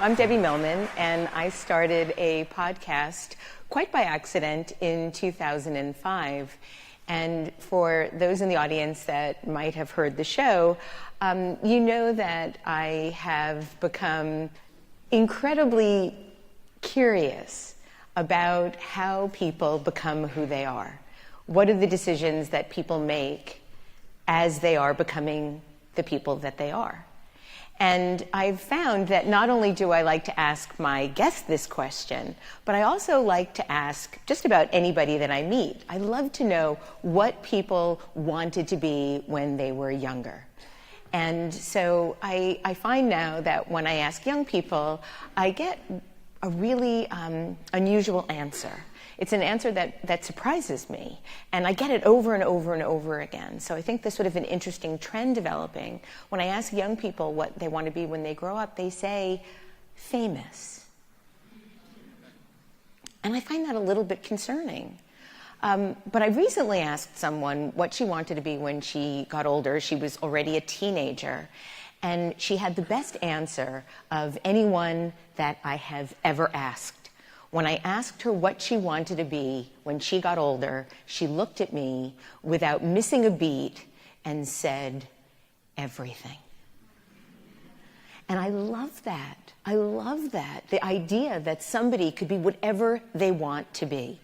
I'm Debbie Millman, and I started a podcast quite by accident in 2005. And for those in the audience that might have heard the show, you know that I have become incredibly curious about how people become who they are. What are the decisions that people make as they are becoming the people that they are? And I've found that not only do I like to ask my guests this question, but I also like to ask just about anybody that I meet. I love to know what people wanted to be when they were younger. And so I find now that when I ask young people, I get a really unusual answer. It's an answer that surprises me, and I get it over and over and over again. So I think there's sort of an interesting trend developing. When I ask young people what they want to be when they grow up, they say, famous. And I find that a little bit concerning. But I recently asked someone what she wanted to be when she got older. She was already a teenager, and she had the best answer of anyone that I have ever asked. When I asked her what she wanted to be when she got older, she looked at me without missing a beat and said, everything. And I love that. I love that. The idea that somebody could be whatever they want to be.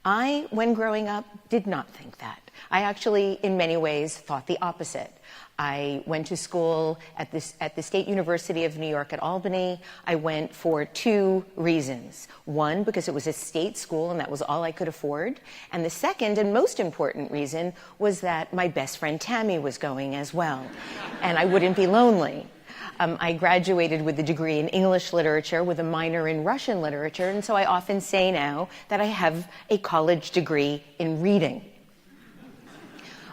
I, when growing up, did not think that. I actually, in many ways, thought the opposite. I went to school at the State University of New York at Albany. I went for two reasons. One, because it was a state school and that was all I could afford. And the second and most important reason was that my best friend Tammy was going as well. And I wouldn't be lonely. I graduated with a degree in English literature with a minor in Russian literature. And so I often say now that I have a college degree in reading.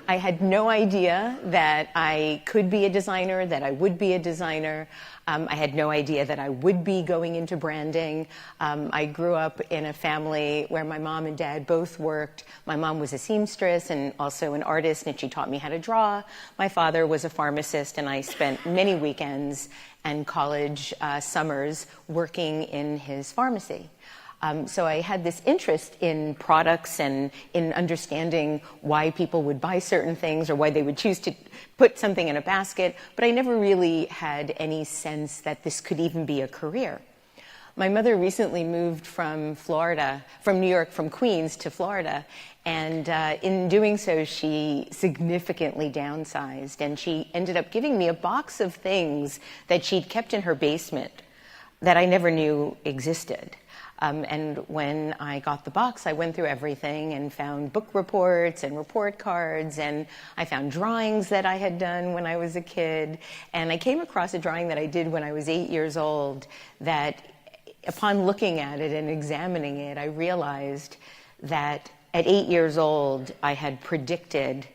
I had no idea that I could be a designer, that I would be a designer. I had no idea that I would be going into branding. I grew up in a family where my mom and dad both worked. My mom was a seamstress and also an artist, and she taught me how to draw. My father was a pharmacist, and I spent many weekends and college summers working in his pharmacy. So I had this interest in products and in understanding why people would buy certain things or why they would choose to put something in a basket, but I never really had any sense that this could even be a career. My mother recently moved from New York, from Queens to Florida, and in doing so, she significantly downsized, and she ended up giving me a box of things that she'd kept in her basement that I never knew existed. And when I got the box, I went through everything and found book reports and report cards, and I found drawings that I had done when I was a kid. And I came across a drawing that I did when I was 8 years old that, upon looking at it and examining it, I realized that at 8 years old, I had predicted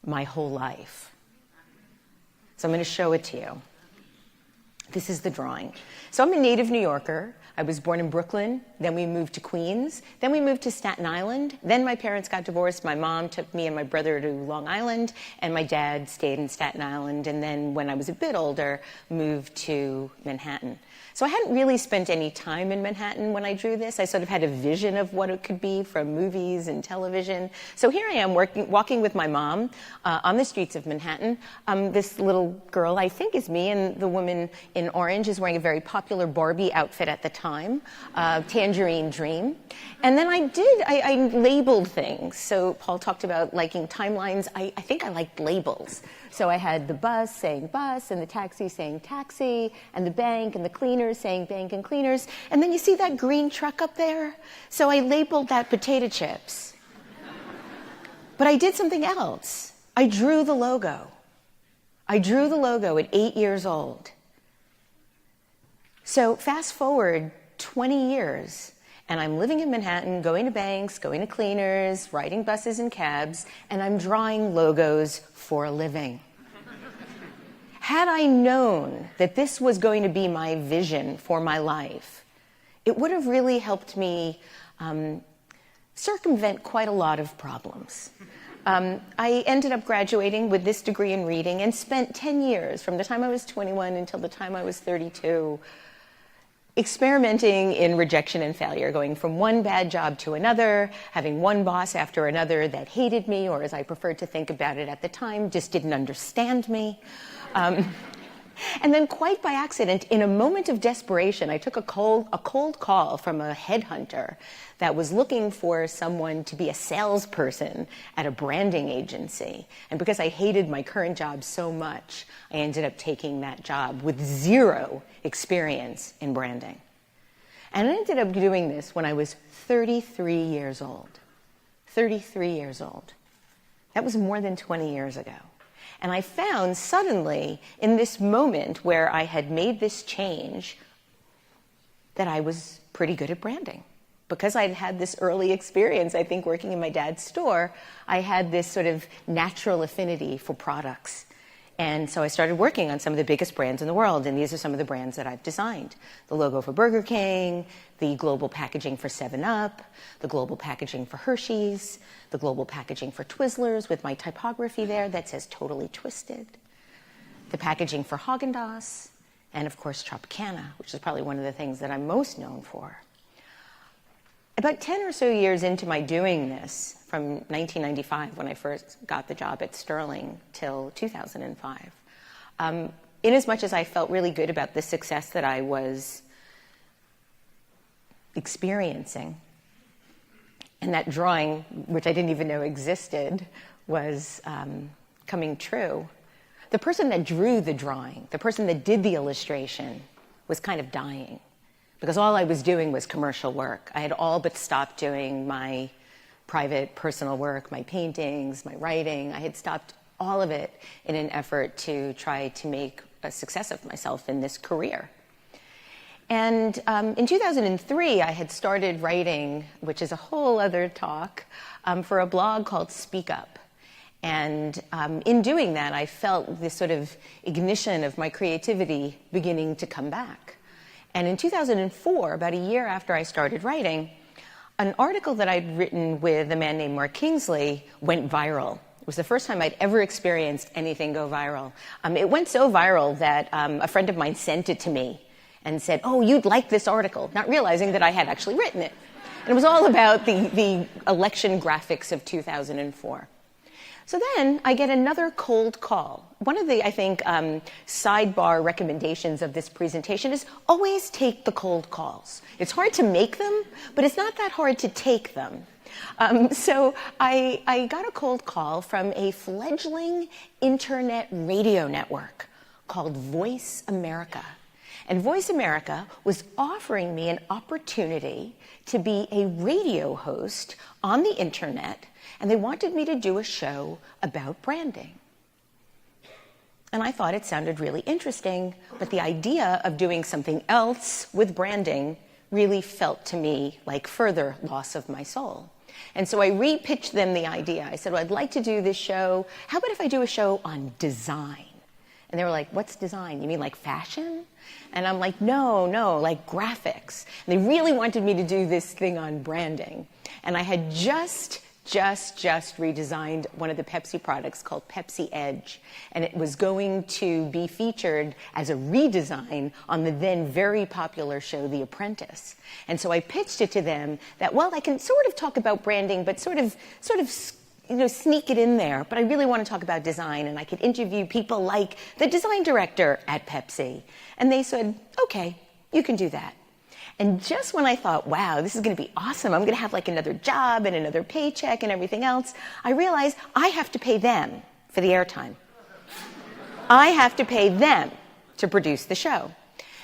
my whole life. So I'm going to show it to you. This is the drawing. So I'm a native New Yorker. I was born in Brooklyn, then we moved to Queens, then we moved to Staten Island, then my parents got divorced, my mom took me and my brother to Long Island, and my dad stayed in Staten Island, and then when I was a bit older, moved to Manhattan. So I hadn't really spent any time in Manhattan when I drew this. I sort of had a vision of what it could be from movies and television. So here I am walking with my mom on the streets of Manhattan. This little girl, I think, is me, and the woman in orange is wearing a very popular Barbie outfit at the time, Tangerine Dream. And then I labeled things. So Paul talked about liking timelines. I think I liked labels. So I had the bus saying bus, and the taxi saying taxi, and the bank and the cleaners saying bank and cleaners. And then you see that green truck up there? So I labeled that potato chips. But I did something else. I drew the logo. I drew the logo at 8 years old. So fast forward 20 years, and I'm living in Manhattan, going to banks, going to cleaners, riding buses and cabs, and I'm drawing logos for a living. Had I known that this was going to be my vision for my life, it would have really helped me circumvent quite a lot of problems. I ended up graduating with this degree in reading and spent 10 years, from the time I was 21 until the time I was 32, experimenting in rejection and failure, going from one bad job to another, having one boss after another that hated me, or as I preferred to think about it at the time, just didn't understand me. And then quite by accident, in a moment of desperation, I took a cold call from a headhunter that was looking for someone to be a salesperson at a branding agency. And because I hated my current job so much, I ended up taking that job with zero experience in branding. And I ended up doing this when I was 33 years old. 33 years old. That was more than 20 years ago. And I found suddenly, in this moment where I had made this change, that I was pretty good at branding. Because I'd had this early experience, I think, working in my dad's store, I had this sort of natural affinity for products. And so I started working on some of the biggest brands in the world, and these are some of the brands that I've designed. The logo for Burger King, the global packaging for 7-Up, the global packaging for Hershey's, the global packaging for Twizzlers with my typography there that says Totally Twisted, the packaging for Haagen-Dazs, and of course Tropicana, which is probably one of the things that I'm most known for. About 10 or so years into my doing this, from 1995 when I first got the job at Sterling till 2005, in as much as I felt really good about the success that I was experiencing, and that drawing, which I didn't even know existed, was coming true, the person that drew the drawing, the person that did the illustration, was kind of dying. Because all I was doing was commercial work. I had all but stopped doing my private, personal work, my paintings, my writing. I had stopped all of it in an effort to try to make a success of myself in this career. And in 2003, I had started writing, which is a whole other talk, for a blog called Speak Up. And in doing that, I felt this sort of ignition of my creativity beginning to come back. And in 2004, about a year after I started writing, an article that I'd written with a man named Mark Kingsley went viral. It was the first time I'd ever experienced anything go viral. It went so viral that a friend of mine sent it to me and said, "Oh, you'd like this article," not realizing that I had actually written it. And it was all about the election graphics of 2004. So then I get another cold call. One of the, I think, sidebar recommendations of this presentation is always take the cold calls. It's hard to make them, but it's not that hard to take them. So I got a cold call from a fledgling internet radio network called Voice America. And Voice America was offering me an opportunity to be a radio host on the internet, and they wanted me to do a show about branding. And I thought it sounded really interesting, but the idea of doing something else with branding really felt to me like further loss of my soul. And so I repitched them the idea. I said, well, I'd like to do this show. How about if I do a show on design? And they were like, what's design? You mean like fashion? And I'm like, no, like graphics. And they really wanted me to do this thing on branding. And I had just redesigned one of the Pepsi products called Pepsi Edge. And it was going to be featured as a redesign on the then very popular show, The Apprentice. And so I pitched it to them that, well, I can sort of talk about branding, but sort of sneak it in there. But I really want to talk about design, and I could interview people like the design director at Pepsi. And they said, okay, you can do that. And just when I thought, wow, this is going to be awesome, I'm going to have like another job and another paycheck and everything else, I realized I have to pay them for the airtime. I have to pay them to produce the show.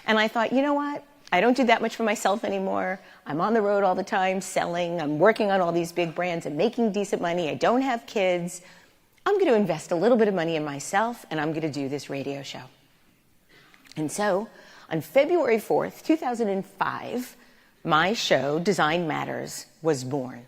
And I thought, you know what? I don't do that much for myself anymore. I'm on the road all the time selling. I'm working on all these big brands and making decent money. I don't have kids. I'm going to invest a little bit of money in myself, and I'm going to do this radio show. And so on February 4th, 2005, my show, Design Matters, was born.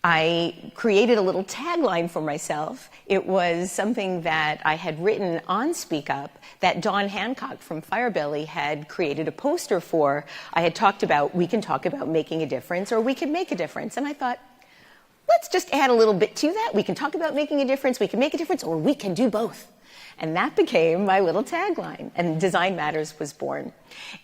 I created a little tagline for myself. It was something that I had written on Speak Up that Dawn Hancock from Firebelly had created a poster for. I had talked about, we can talk about making a difference, or we can make a difference. And I thought, let's just add a little bit to that. We can talk about making a difference, we can make a difference, or we can do both. And that became my little tagline, and Design Matters was born.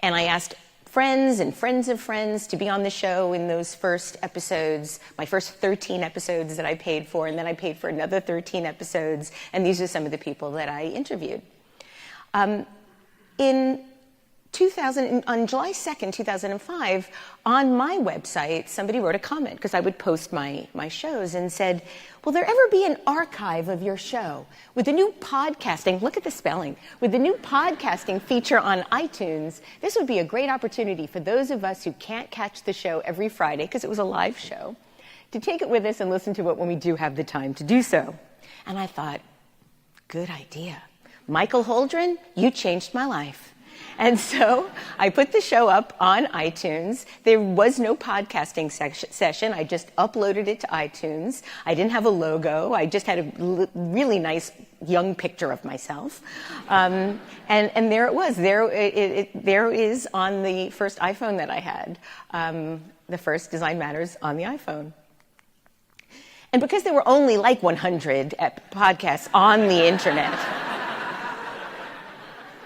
And I asked friends and friends of friends to be on the show in those first episodes, my first 13 episodes that I paid for, and then I paid for another 13 episodes, and these are some of the people that I interviewed. On July 2nd, 2005, on my website, somebody wrote a comment, because I would post my shows, and said, will there ever be an archive of your show? With the new podcasting, look at the spelling, with the new podcasting feature on iTunes, this would be a great opportunity for those of us who can't catch the show every Friday, because it was a live show, to take it with us and listen to it when we do have the time to do so. And I thought, good idea. Michael Holdren, you changed my life. And so I put the show up on iTunes. There was no podcasting session. I just uploaded it to iTunes. I didn't have a logo. I just had a really nice young picture of myself. And there it was. There is on the first iPhone that I had, the first Design Matters on the iPhone. And because there were only like 100 podcasts on the internet,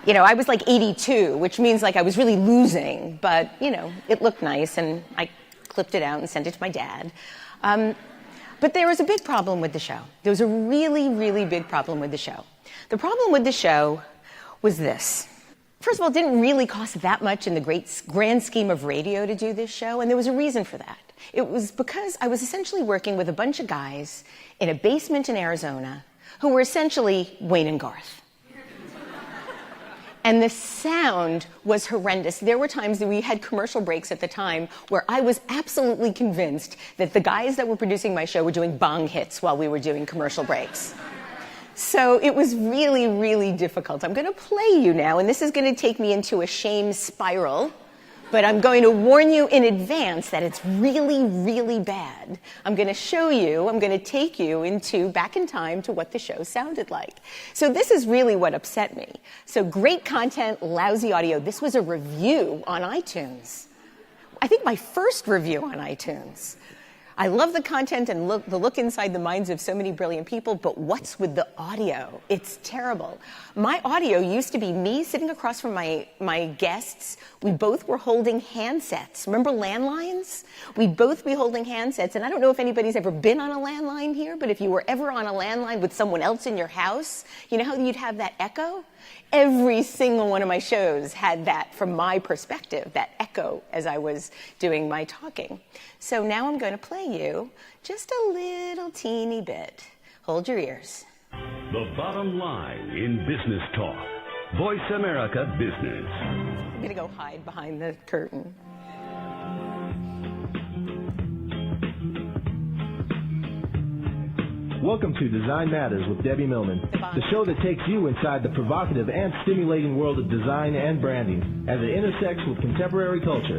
you know, I was like 82, which means like I was really losing, but, you know, it looked nice, and I clipped it out and sent it to my dad. But there was a big problem with the show. There was a really, really big problem with the show. The problem with the show was this. First of all, it didn't really cost that much in the grand scheme of radio to do this show, and there was a reason for that. It was because I was essentially working with a bunch of guys in a basement in Arizona who were essentially Wayne and Garth. And the sound was horrendous. There were times that we had commercial breaks at the time where I was absolutely convinced that the guys that were producing my show were doing bong hits while we were doing commercial breaks. So it was really, really difficult. I'm going to play you now, and this is going to take me into a shame spiral. But I'm going to warn you in advance that it's really, really bad. I'm going to show you, I'm going to take you back in time to what the show sounded like. So this is really what upset me. So great content, lousy audio. This was a review on iTunes. I think my first review on iTunes. I love the content and the look inside the minds of so many brilliant people, but what's with the audio? It's terrible. My audio used to be me sitting across from my guests. We both were holding handsets. Remember landlines? We'd both be holding handsets, and I don't know if anybody's ever been on a landline here, but if you were ever on a landline with someone else in your house, you know how you'd have that echo? Every single one of my shows had that, from my perspective, that echo as I was doing my talking. So now I'm going to play you just a little teeny bit. Hold your ears. The bottom line in business talk. Voice America Business. I'm going to go hide behind the curtain. Welcome to Design Matters with Debbie Millman, the show that takes you inside the provocative and stimulating world of design and branding as it intersects with contemporary culture.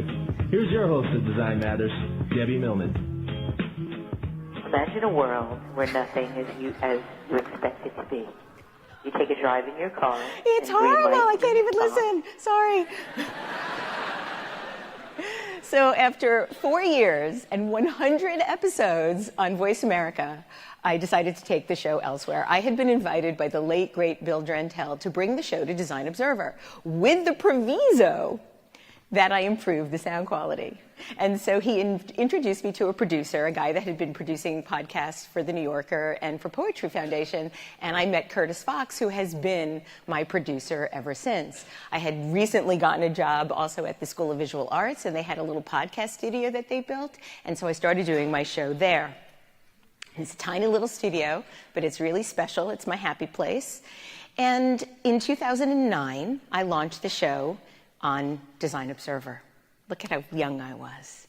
Here's your host of Design Matters, Debbie Millman. Imagine a world where nothing is you as you expect it to be. You take a drive in your car. It's horrible. I can't even listen. Sorry. So after 4 years and 100 episodes on Voice America, I decided to take the show elsewhere. I had been invited by the late, great Bill Drentel to bring the show to Design Observer with the proviso that I improved the sound quality. And so he introduced me to a producer, a guy that had been producing podcasts for The New Yorker and for Poetry Foundation, and I met Curtis Fox, who has been my producer ever since. I had recently gotten a job also at the School of Visual Arts, and they had a little podcast studio that they built, and so I started doing my show there. It's a tiny little studio, but it's really special. It's my happy place. And in 2009, I launched the show on Design Observer. Look at how young I was.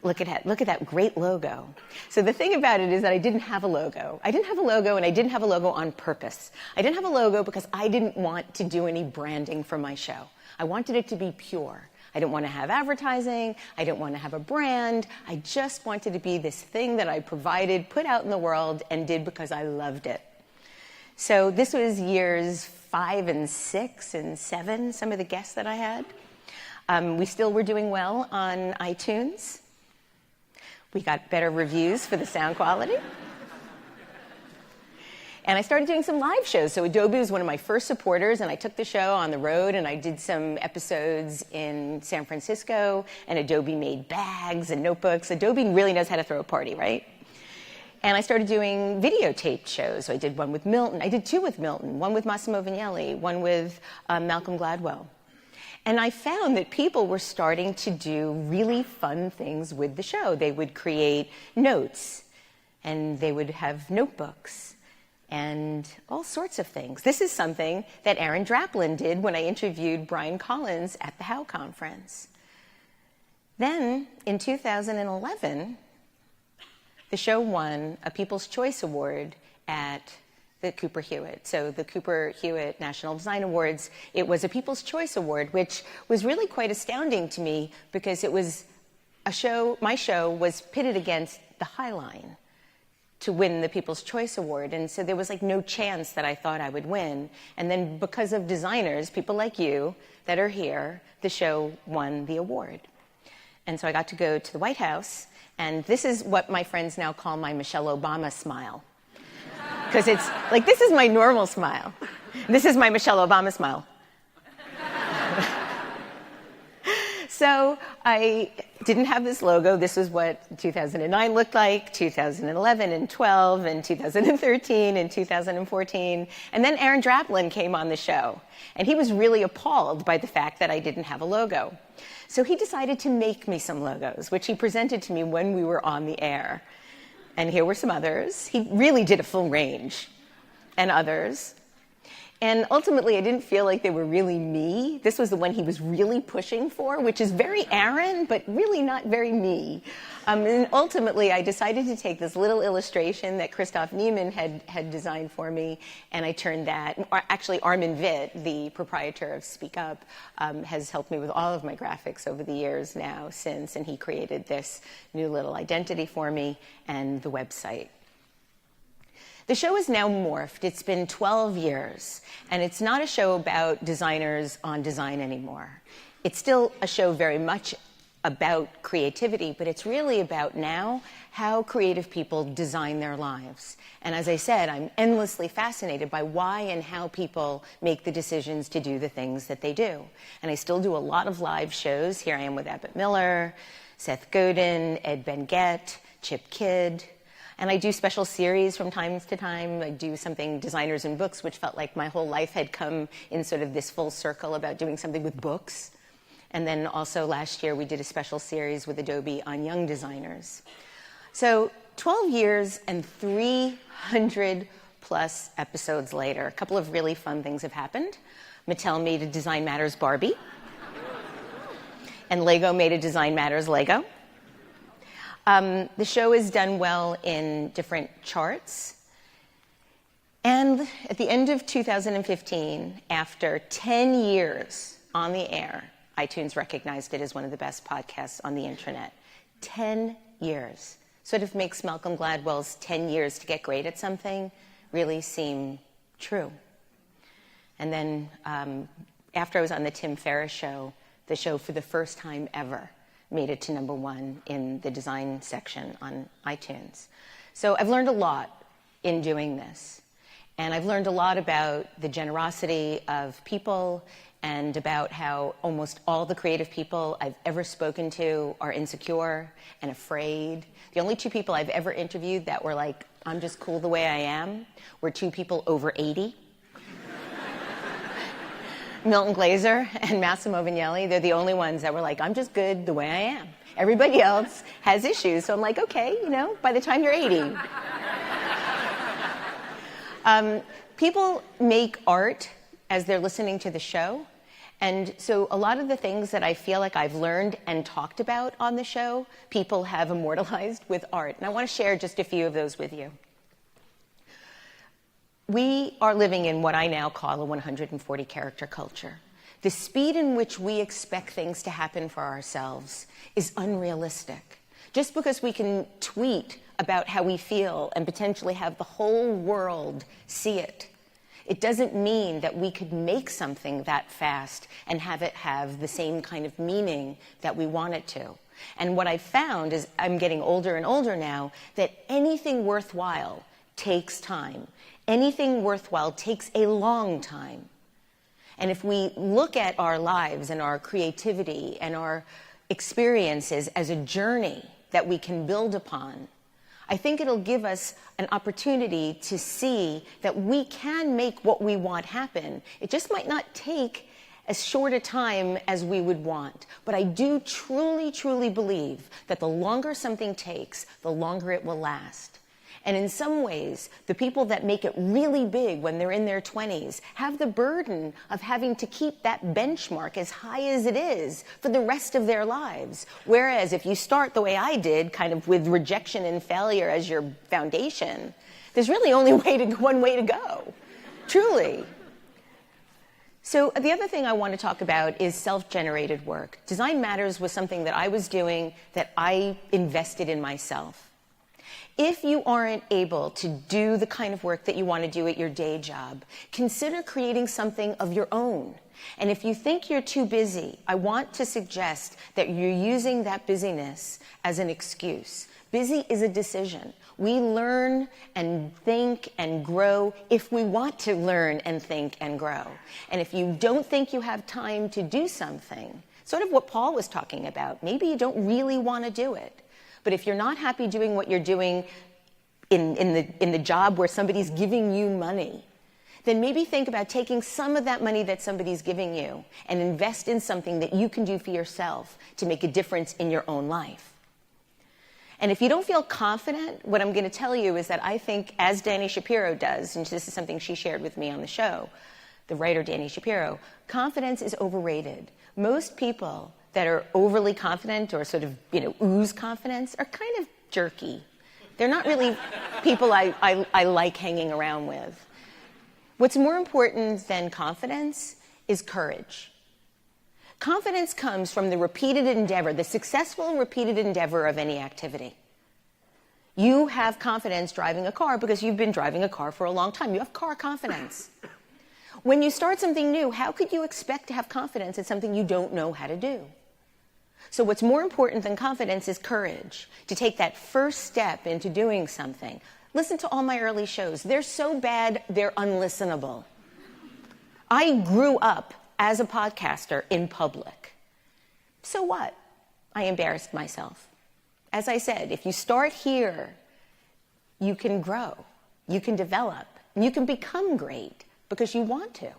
Look at that great logo. So the thing about it is that I didn't have a logo. I didn't have a logo, and I didn't have a logo on purpose. I didn't have a logo because I didn't want to do any branding for my show. I wanted it to be pure. I didn't want to have advertising. I didn't want to have a brand. I just wanted to be this thing that I provided, put out in the world, and did because I loved it. So this was years 5 and 6 and 7, some of the guests that I had. We still were doing well on iTunes. We got better reviews for the sound quality. And I started doing some live shows. So Adobe was one of my first supporters, and I took the show on the road, and I did some episodes in San Francisco, and Adobe made bags and notebooks. Adobe really knows how to throw a party, right? And I started doing videotaped shows. So I did one with Milton. I did two with Milton, one with Massimo Vignelli, one with Malcolm Gladwell. And I found that people were starting to do really fun things with the show. They would create notes, and they would have notebooks, and all sorts of things. This is something that Aaron Draplin did when I interviewed Brian Collins at the Howe Conference. Then, in 2011, the show won a People's Choice Award at the Cooper Hewitt. So the Cooper Hewitt National Design Awards, it was a People's Choice Award, which was really quite astounding to me because it was a show, my show was pitted against the High Line to win the People's Choice Award. And so there was like no chance that I thought I would win. And then because of designers, people like you that are here, the show won the award. And so I got to go to the White House, and this is what my friends now call my Michelle Obama smile. Because it's like, this is my normal smile. This is my Michelle Obama smile. So I didn't have this logo. This was what 2009 looked like, 2011 and 12 and 2013 and 2014. And then Aaron Draplin came on the show. And he was really appalled by the fact that I didn't have a logo. So he decided to make me some logos, which he presented to me when we were on the air. And here were some others. He really did a full range, and others. And ultimately, I didn't feel like they were really me. This was the one he was really pushing for, which is very Aaron, but really not very me. And ultimately, I decided to take this little illustration that Christoph Niemann had designed for me, and I turned that. Actually, Armin Witt, the proprietor of Speak Up, has helped me with all of my graphics over the years now since, and he created this new little identity for me and the website. The show is now morphed. It's been 12 years, and it's not a show about designers on design anymore. It's still a show very much about creativity, but it's really about now how creative people design their lives. And as I said, I'm endlessly fascinated by why and how people make the decisions to do the things that they do. And I still do a lot of live shows. Here I am with Abbott Miller, Seth Godin, Ed Ben-Gett, Chip Kidd. And I do special series from time to time. I do something, Designers in Books, which felt like my whole life had come in sort of this full circle about doing something with books. And then also last year, we did a special series with Adobe on young designers. So 12 years and 300 plus episodes later, a couple of really fun things have happened. Mattel made a Design Matters Barbie. And Lego made a Design Matters Lego. The show is done well in different charts. And at the end of 2015, after 10 years on the air, iTunes recognized it as one of the best podcasts on the internet. 10 years. Sort of makes Malcolm Gladwell's 10 years to get great at something really seem true. And then after I was on the Tim Ferriss show, the show for the first time ever made it to #1 in the design section on iTunes. So I've learned a lot in doing this. And I've learned a lot about the generosity of people and about how almost all the creative people I've ever spoken to are insecure and afraid. The only two people I've ever interviewed that were like, I'm just cool the way I am, were two people over 80. Milton Glaser and Massimo Vignelli, they're the only ones that were like, I'm just good the way I am. Everybody else has issues. So I'm like, okay, you know, by the time you're 80. People make art as they're listening to the show. And so a lot of the things that I feel like I've learned and talked about on the show, people have immortalized with art. And I want to share just a few of those with you. We are living in what I now call a 140-character culture. The speed in which we expect things to happen for ourselves is unrealistic. Just because we can tweet about how we feel and potentially have the whole world see it, it doesn't mean that we could make something that fast and have it have the same kind of meaning that we want it to. And what I've found is, I'm getting older and older now, that anything worthwhile takes time. Anything worthwhile takes a long time. And if we look at our lives and our creativity and our experiences as a journey that we can build upon, I think it'll give us an opportunity to see that we can make what we want happen. It just might not take as short a time as we would want. But I do truly, truly believe that the longer something takes, the longer it will last. And in some ways, the people that make it really big when they're in their 20s have the burden of having to keep that benchmark as high as it is for the rest of their lives. Whereas if you start the way I did, kind of with rejection and failure as your foundation, there's really only one way to go, truly. So the other thing I want to talk about is self-generated work. Design Matters was something that I was doing that I invested in myself. If you aren't able to do the kind of work that you want to do at your day job, consider creating something of your own. And if you think you're too busy, I want to suggest that you're using that busyness as an excuse. Busy is a decision. We learn and think and grow if we want to learn and think and grow. And if you don't think you have time to do something, sort of what Paul was talking about, maybe you don't really want to do it. But if you're not happy doing what you're doing in the job where somebody's giving you money, then maybe think about taking some of that money that somebody's giving you and invest in something that you can do for yourself to make a difference in your own life. And if you don't feel confident, what I'm going to tell you is that I think, as Dani Shapiro does, and this is something she shared with me on the show, the writer Dani Shapiro, confidence is overrated. Most people that are overly confident or sort of, ooze confidence are kind of jerky. They're not really people I like hanging around with. What's more important than confidence is courage. Confidence comes from the repeated endeavor, the successful and repeated endeavor of any activity. You have confidence driving a car because you've been driving a car for a long time. You have car confidence. When you start something new, how could you expect to have confidence in something you don't know how to do? So what's more important than confidence is courage, to take that first step into doing something. Listen to all my early shows. They're so bad, they're unlistenable. I grew up as a podcaster in public. So what? I embarrassed myself. As I said, if you start here, you can grow, you can develop, and you can become great because you want to.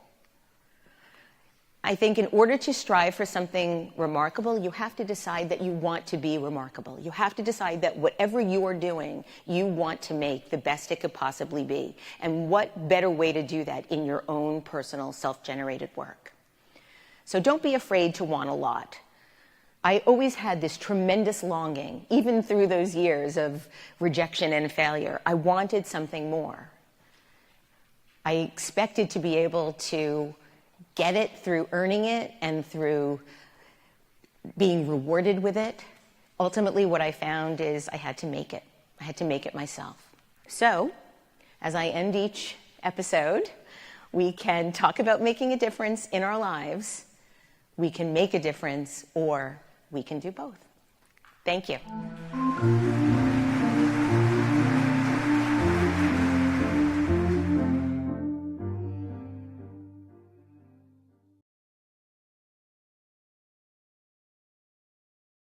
I think in order to strive for something remarkable, you have to decide that you want to be remarkable. You have to decide that whatever you are doing, you want to make the best it could possibly be. And what better way to do that in your own personal self-generated work? So don't be afraid to want a lot. I always had this tremendous longing, even through those years of rejection and failure. I wanted something more. I expected to be able to get it through earning it and through being rewarded with it. Ultimately, what I found is I had to make it. I had to make it myself. So, as I end each episode, we can talk about making a difference in our lives. We can make a difference, or we can do both. Thank you.